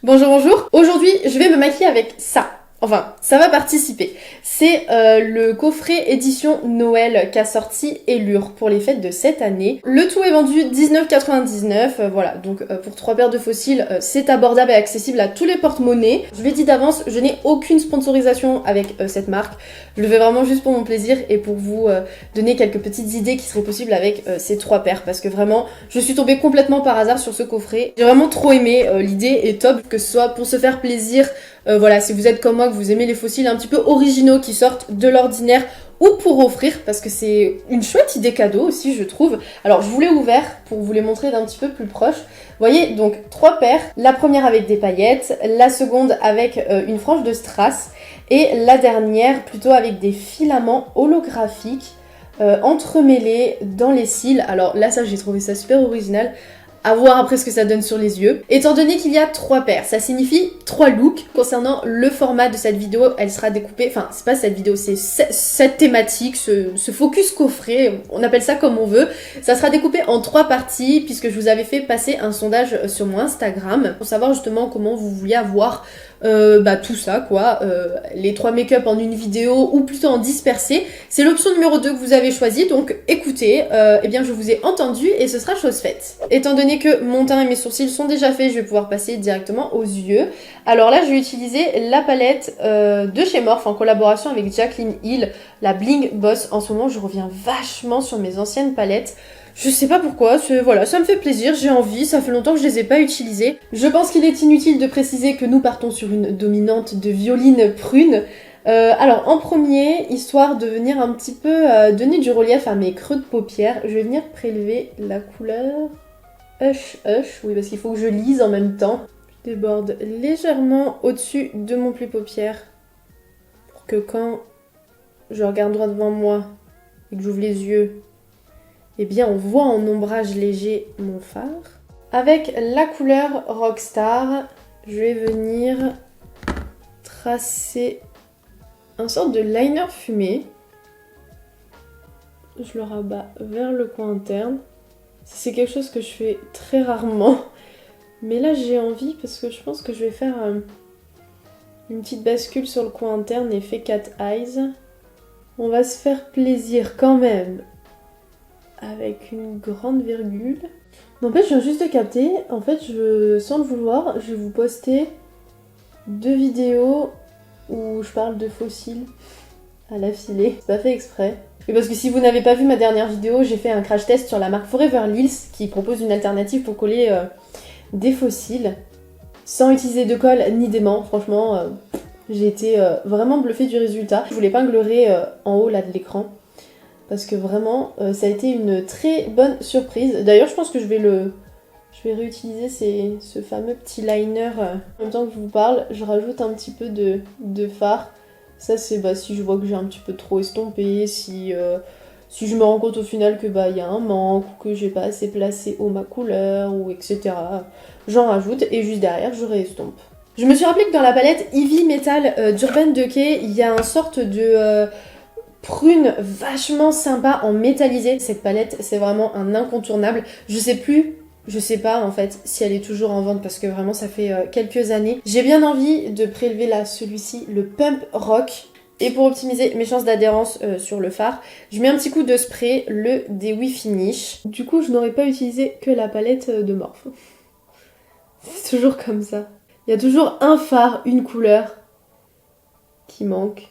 Bonjour, bonjour. Aujourd'hui, je vais me maquiller avec ça. Enfin, ça va participer. C'est le coffret édition Noël qu'a sorti Ellure pour les fêtes de cette année. Le tout est vendu 19,99 €. Voilà, donc pour 3 paires de fossiles, c'est abordable et accessible à tous les porte-monnaies. Je l'ai dit d'avance, je n'ai aucune sponsorisation avec cette marque. Je le fais vraiment juste pour mon plaisir et pour vous donner quelques petites idées qui seraient possibles avec ces 3 paires. Parce que vraiment, je suis tombée complètement par hasard sur ce coffret. J'ai vraiment trop aimé, l'idée est top, que ce soit pour se faire plaisir. Voilà, si vous êtes comme moi, que vous aimez les fossiles un petit peu originaux qui sortent de l'ordinaire ou pour offrir, parce que c'est une chouette idée cadeau aussi, je trouve. Alors, je vous l'ai ouvert pour vous les montrer d'un petit peu plus proche. Vous voyez, donc 3 paires. La première avec des paillettes, la seconde avec une frange de strass et la dernière plutôt avec des filaments holographiques entremêlés dans les cils. Alors là, ça, j'ai trouvé ça super original. À voir après ce que ça donne sur les yeux. Étant donné qu'il y a 3 paires, ça signifie 3 looks. Concernant le format de cette vidéo, elle sera découpée, enfin c'est pas cette vidéo, c'est cette thématique, ce focus coffret, on appelle ça comme on veut. Ça sera découpé en 3 parties puisque je vous avais fait passer un sondage sur mon Instagram pour savoir justement comment vous vouliez avoir tout ça quoi, les 3 make-up en une vidéo ou plutôt en dispersé. C'est l'option numéro 2 que vous avez choisie, donc écoutez, eh bien je vous ai entendu et ce sera chose faite. Étant donné que mon teint et mes sourcils sont déjà faits, je vais pouvoir passer directement aux yeux. Alors là je vais utiliser la palette de chez Morphe en collaboration avec Jacqueline Hill, la Bling Boss. En ce moment je reviens vachement sur mes anciennes palettes. Je sais pas pourquoi, voilà, ça me fait plaisir, j'ai envie, ça fait longtemps que je les ai pas utilisées. Je pense qu'il est inutile de préciser que nous partons sur une dominante de violine prune. Alors en premier, histoire de venir un petit peu donner du relief à mes creux de paupières, je vais venir prélever la couleur Hush Hush, oui parce qu'il faut que je lise en même temps. Je déborde légèrement au-dessus de mon pli paupière pour que quand je regarde droit devant moi et que j'ouvre les yeux, eh bien on voit en ombrage léger mon fard. Avec la couleur Rockstar, je vais venir tracer un sorte de liner fumé. Je le rabats vers le coin interne. C'est quelque chose que je fais très rarement. Mais là j'ai envie parce que je pense que je vais faire une petite bascule sur le coin interne, effet cat eyes. On va se faire plaisir quand même avec une grande virgule. N'empêche, je viens juste de capter, en fait, sans le vouloir, je vais vous poster 2 vidéos où je parle de fossiles à l'affiler. C'est pas fait exprès. Et parce que si vous n'avez pas vu ma dernière vidéo, j'ai fait un crash test sur la marque Forever Lils qui propose une alternative pour coller des fossiles sans utiliser de colle ni d'aimant. Franchement, j'ai été vraiment bluffée du résultat. Je vous l'épinglerai en haut là de l'écran. Parce que vraiment, ça a été une très bonne surprise. D'ailleurs, je pense que je vais réutiliser ce fameux petit liner. En même temps que je vous parle, je rajoute un petit peu de fard. Ça, c'est si je vois que j'ai un petit peu trop estompé, si je me rends compte au final que y a un manque, ou que j'ai pas assez placé haut ma couleur, ou etc. J'en rajoute, et juste derrière, je réestompe. Je me suis rappelé que dans la palette Heavy Metal d'Urban Decay, il y a une sorte de prune vachement sympa en métallisé. Cette palette, c'est vraiment un incontournable. Je sais pas en fait si elle est toujours en vente parce que vraiment ça fait quelques années. J'ai bien envie de prélever là celui-ci, le Pump Rock. Et pour optimiser mes chances d'adhérence sur le fard, je mets un petit coup de spray, le Dewy Finish. Du coup, je n'aurais pas utilisé que la palette de Morphe. C'est toujours comme ça. Il y a toujours un fard, une couleur qui manque.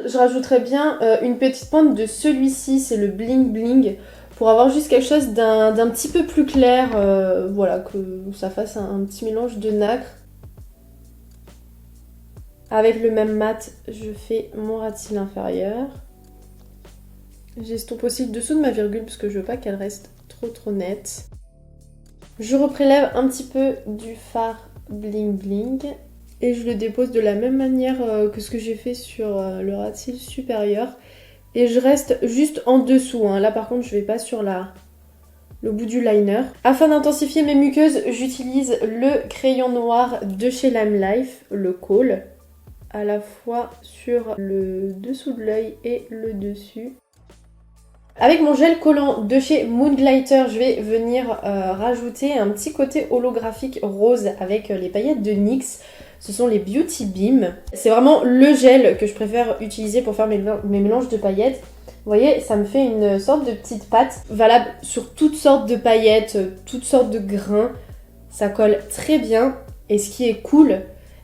Je rajouterais bien une petite pointe de celui-ci, c'est le Bling Bling, pour avoir juste quelque chose d'un petit peu plus clair, voilà, que ça fasse un petit mélange de nacre. Avec le même mat, je fais mon ras de cils inférieur. J'estompe aussi le dessous de ma virgule parce que je veux pas qu'elle reste trop nette. Je reprélève un petit peu du fard Bling Bling. Et je le dépose de la même manière que ce que j'ai fait sur le ras de cils supérieur. Et je reste juste en dessous. Hein. Là par contre je vais pas sur le bout du liner. Afin d'intensifier mes muqueuses, j'utilise le crayon noir de chez Lime Life, le Kohl. À la fois sur le dessous de l'œil et le dessus. Avec mon gel collant de chez Moonglighter, je vais venir rajouter un petit côté holographique rose avec les paillettes de NYX. Ce sont les Beauty Beam. C'est vraiment le gel que je préfère utiliser pour faire mes mélanges de paillettes. Vous voyez, ça me fait une sorte de petite pâte valable sur toutes sortes de paillettes, toutes sortes de grains. Ça colle très bien. Et ce qui est cool,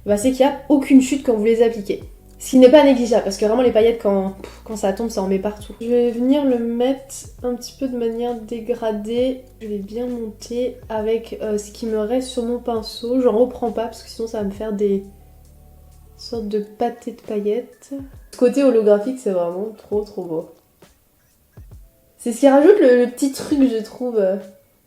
bah, c'est qu'il n'y a aucune chute quand vous les appliquez. Ce qui n'est pas négligeable, parce que vraiment les paillettes, quand ça tombe, ça en met partout. Je vais venir le mettre un petit peu de manière dégradée. Je vais bien monter avec ce qui me reste sur mon pinceau. J'en reprends pas, parce que sinon ça va me faire des sortes de pâtés de paillettes. Ce côté holographique, c'est vraiment trop beau. C'est ce qui rajoute le petit truc, je trouve,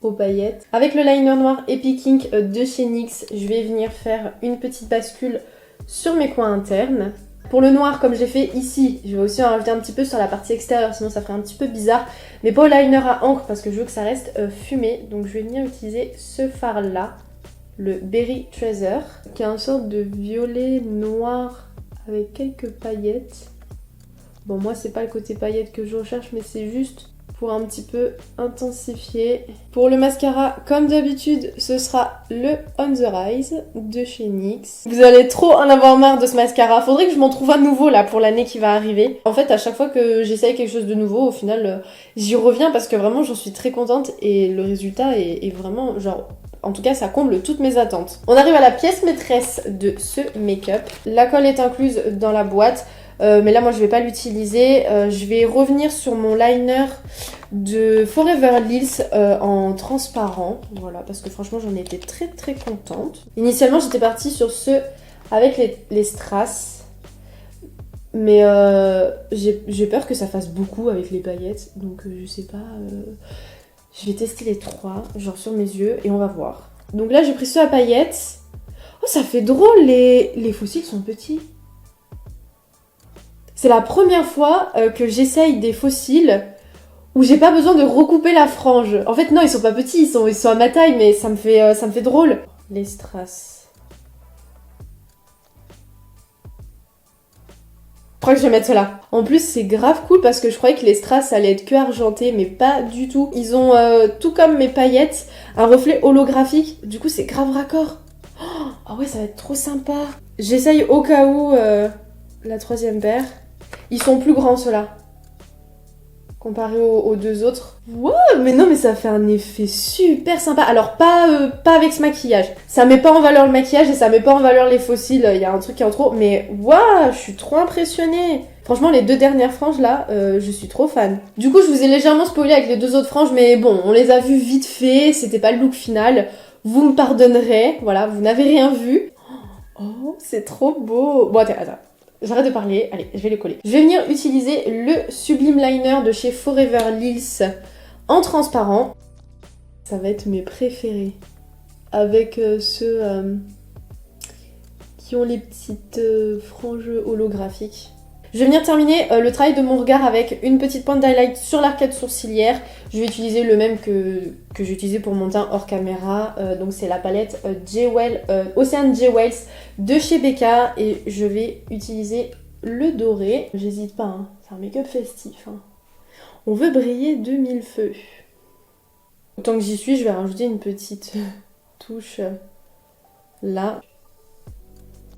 aux paillettes. Avec le liner noir Epic Ink de chez NYX, je vais venir faire une petite bascule sur mes coins internes. Pour le noir, comme j'ai fait ici, je vais aussi en rajouter un petit peu sur la partie extérieure, sinon ça ferait un petit peu bizarre. Mais pas au liner à encre, parce que je veux que ça reste fumé. Donc je vais venir utiliser ce fard-là, le Berry Treasure, qui a une sorte de violet noir avec quelques paillettes. Bon, moi c'est pas le côté paillettes que je recherche, mais c'est juste pour un petit peu intensifier. Pour le mascara, comme d'habitude, ce sera le On The Rise de chez NYX. Vous allez trop en avoir marre de ce mascara. Faudrait que je m'en trouve un nouveau là pour l'année qui va arriver. En fait, à chaque fois que j'essaye quelque chose de nouveau, au final, j'y reviens parce que vraiment, j'en suis très contente et le résultat est vraiment genre... En tout cas, ça comble toutes mes attentes. On arrive à la pièce maîtresse de ce make-up. La colle est incluse dans la boîte. Mais là moi je vais pas l'utiliser, je vais revenir sur mon liner de Forever Lills en transparent, voilà, parce que franchement j'en étais très contente. Initialement j'étais partie sur ce avec les strass, mais j'ai peur que ça fasse beaucoup avec les paillettes, donc je sais pas, je vais tester les trois, genre sur mes yeux, et on va voir. Donc là j'ai pris ceux à paillettes. Oh ça fait drôle, les fossiles sont petits. C'est la première fois que j'essaye des fossiles où j'ai pas besoin de recouper la frange. En fait non, ils sont pas petits, ils sont à ma taille, mais ça me fait drôle. Les strass. Je crois que je vais mettre cela. En plus c'est grave cool parce que je croyais que les strass ça allait être que argenté, mais pas du tout. Ils ont, tout comme mes paillettes, un reflet holographique. Du coup c'est grave raccord. Ah ouais, ça va être trop sympa. J'essaye au cas où la troisième paire. Ils sont plus grands ceux-là, comparé aux deux autres. Wow, mais non, mais ça fait un effet super sympa. Alors pas avec ce maquillage. Ça met pas en valeur le maquillage et ça met pas en valeur les fossiles. Il y a un truc qui est en trop. Mais waouh, je suis trop impressionnée. Franchement, les deux dernières franges là, je suis trop fan. Du coup, je vous ai légèrement spoilé avec les deux autres franges, mais bon, on les a vues vite fait. C'était pas le look final. Vous me pardonnerez. Voilà, vous n'avez rien vu. Oh, c'est trop beau. Bon, attends. J'arrête de parler, allez, je vais les coller. Je vais venir utiliser le Sublime Liner de chez Forever Lills en transparent. Ça va être mes préférés. Avec ceux qui ont les petites franges holographiques. Je vais venir terminer le travail de mon regard avec une petite pointe d'highlight sur l'arcade sourcilière. Je vais utiliser le même que j'ai utilisé pour mon teint hors caméra. Donc c'est la palette Ocean Jewels de chez Becca. Et je vais utiliser le doré. J'hésite pas, hein. C'est un make-up festif. Hein. On veut briller de mille feux. Tant que j'y suis, je vais rajouter une petite touche là.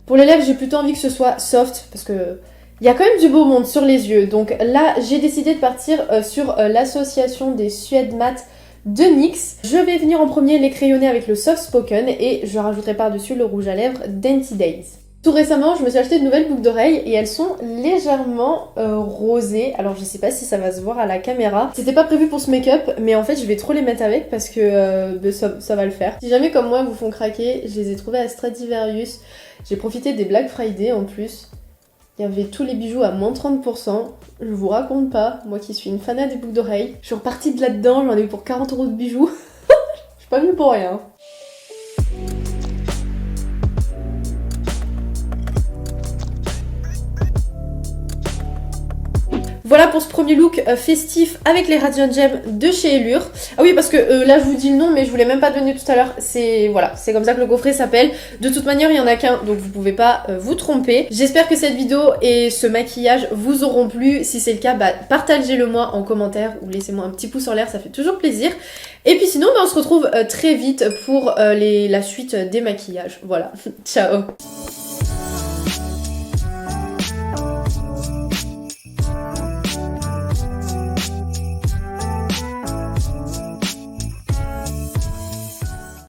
Pour les lèvres, j'ai plutôt envie que ce soit soft parce que il y a quand même du beau monde sur les yeux. Donc là, j'ai décidé de partir sur l'association des Suède Matte de NYX. Je vais venir en premier les crayonner avec le Soft Spoken et je rajouterai par-dessus le rouge à lèvres Dainty Days. Tout récemment, je me suis acheté de nouvelles boucles d'oreilles et elles sont légèrement rosées. Alors je sais pas si ça va se voir à la caméra. C'était pas prévu pour ce make-up, mais en fait je vais trop les mettre avec parce que ça va le faire. Si jamais comme moi vous font craquer, je les ai trouvées à Stradivarius. J'ai profité des Black Friday en plus. Il y avait tous les bijoux à moins 30%. Je vous raconte pas, moi qui suis une fanat des boucles d'oreilles. Je suis repartie de là-dedans, j'en ai eu pour 40 € de bijoux. Je suis pas venue pour rien. voilà pour ce premier look festif avec les Radiant Gems de chez Allure. Ah oui, parce que là je vous dis le nom, mais je vous l'ai même pas donné tout à l'heure. C'est voilà, c'est comme ça que le coffret s'appelle. De toute manière, il y en a qu'un, donc vous pouvez pas vous tromper. J'espère que cette vidéo et ce maquillage vous auront plu. Si c'est le cas, bah, partagez-le moi en commentaire ou laissez-moi un petit pouce en l'air, ça fait toujours plaisir. Et puis sinon, bah, on se retrouve très vite pour la suite des maquillages. Voilà, ciao.